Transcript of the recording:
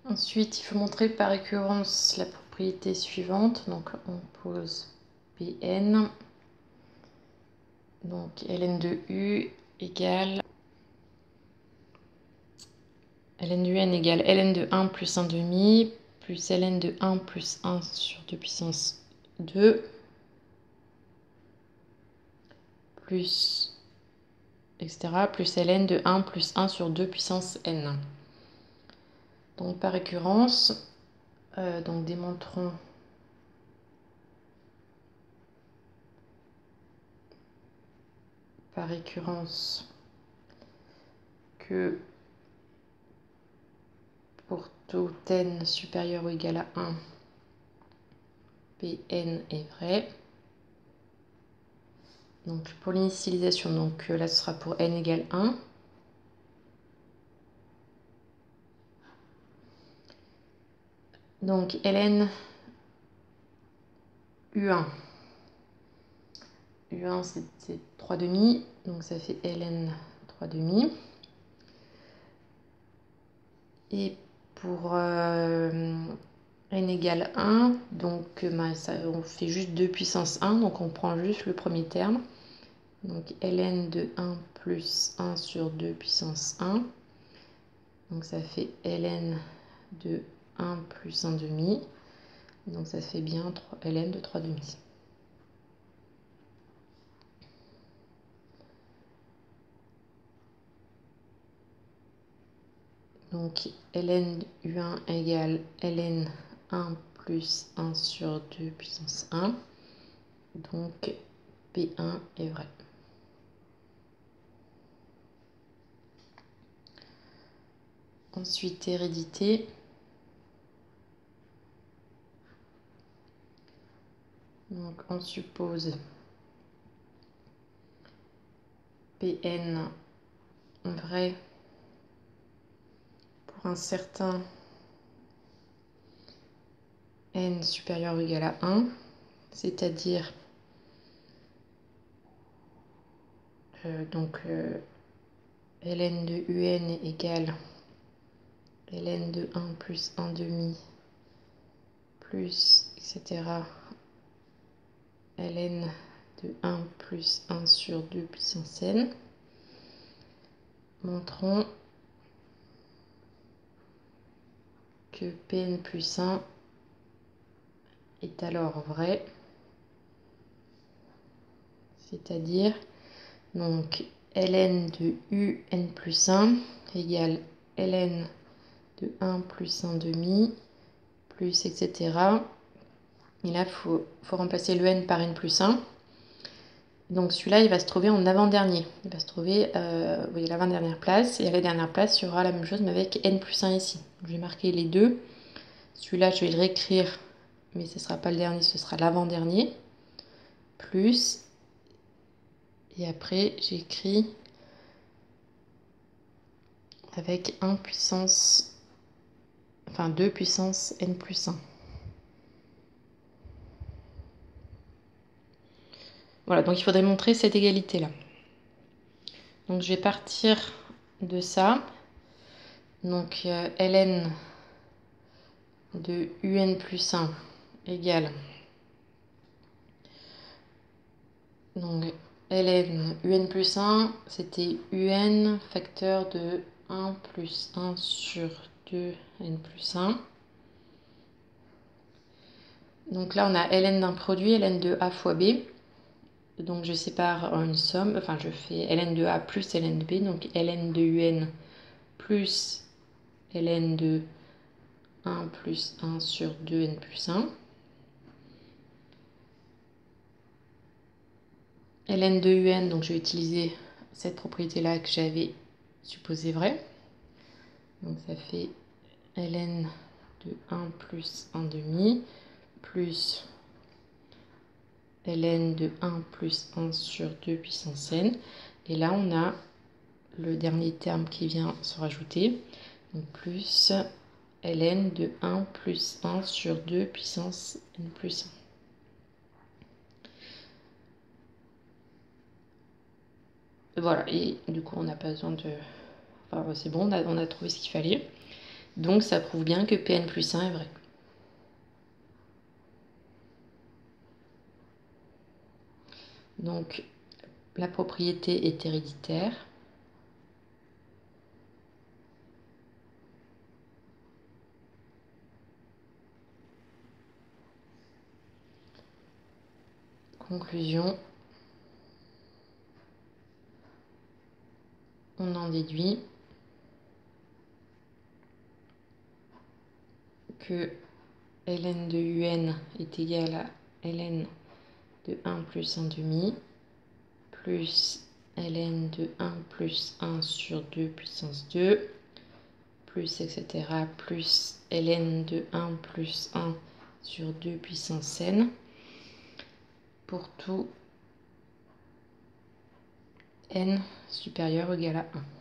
Ensuite, il faut montrer par récurrence la propriété suivante. Donc, on pose Pn. Donc, ln de u égale ln de un égale ln de 1 plus 1 demi plus ln de 1 plus 1 sur 2 puissance 2 plus etc. plus ln de 1 plus 1 sur 2 puissance n. Donc par récurrence, donc démontrons par récurrence que pour tout n supérieur ou égal à 1, Pn est vrai. Donc pour l'initialisation, donc là ce sera pour n égale 1. Donc ln u1. U1 c'est 3 demi, donc ça fait ln 3 demi. Et pour n égale 1, donc ça, on fait juste 2 puissance 1, donc on prend juste le premier terme. Donc ln de 1 plus 1 sur 2 puissance 1. Donc ça fait ln de 1 plus 1 demi. Donc ça fait bien ln de 3 demi. Donc ln u1 égale ln 1 plus 1 sur 2 puissance 1. Donc P1 est vrai. Ensuite, hérédité. Donc on suppose Pn vrai pour un certain n supérieur ou égal à 1, c'est-à-dire ln de un égale ln de 1 plus 1 demi plus etc. ln de 1 plus 1 sur 2 puissance n. Montrons que Pn plus 1 est alors vrai, c'est-à-dire donc ln de un plus 1 égale ln de 1 plus 1 demi plus etc. Et là, il faut remplacer le n par n plus 1. Donc celui-là, il va se trouver en avant-dernier. Il va se trouver, vous voyez, l'avant-dernière place. Et à la dernière place, il y aura la même chose, mais avec n plus 1 ici. Donc, je vais marquer les deux. Celui-là, je vais le réécrire, mais ce ne sera pas le dernier, ce sera l'avant-dernier. Plus. Et après, j'écris avec 1 puissance, enfin 2 puissance n plus 1. Voilà, donc il faudrait montrer cette égalité-là. Donc je vais partir de ça. Donc ln de un plus 1 égale donc ln un plus 1, c'était un facteur de 1 plus 1 sur 2 n plus 1. Donc là on a ln d'un produit, ln de a fois b. Donc je sépare en une somme, enfin je fais ln de a plus ln de b, donc ln de un plus ln de 1 plus 1 sur 2 n plus 1. ln de un, donc je vais utiliser cette propriété-là que j'avais supposée vraie. Donc ça fait ln de 1 plus 1 demi plus ln de 1 plus 1 sur 2 puissance n. Et là, on a le dernier terme qui vient se rajouter. Donc plus ln de 1 plus 1 sur 2 puissance n plus 1. Voilà, et du coup, on n'a pas besoin de... Enfin, c'est bon, on a trouvé ce qu'il fallait. Donc ça prouve bien que Pn plus 1 est vrai. Donc la propriété est héréditaire. Conclusion. On en déduit que ln de un est égal à ln de 1 plus 1 demi plus ln de 1 plus 1 sur 2 puissance 2 plus etc. plus ln de 1 plus 1 sur 2 puissance n pour tout n supérieur ou égal à 1.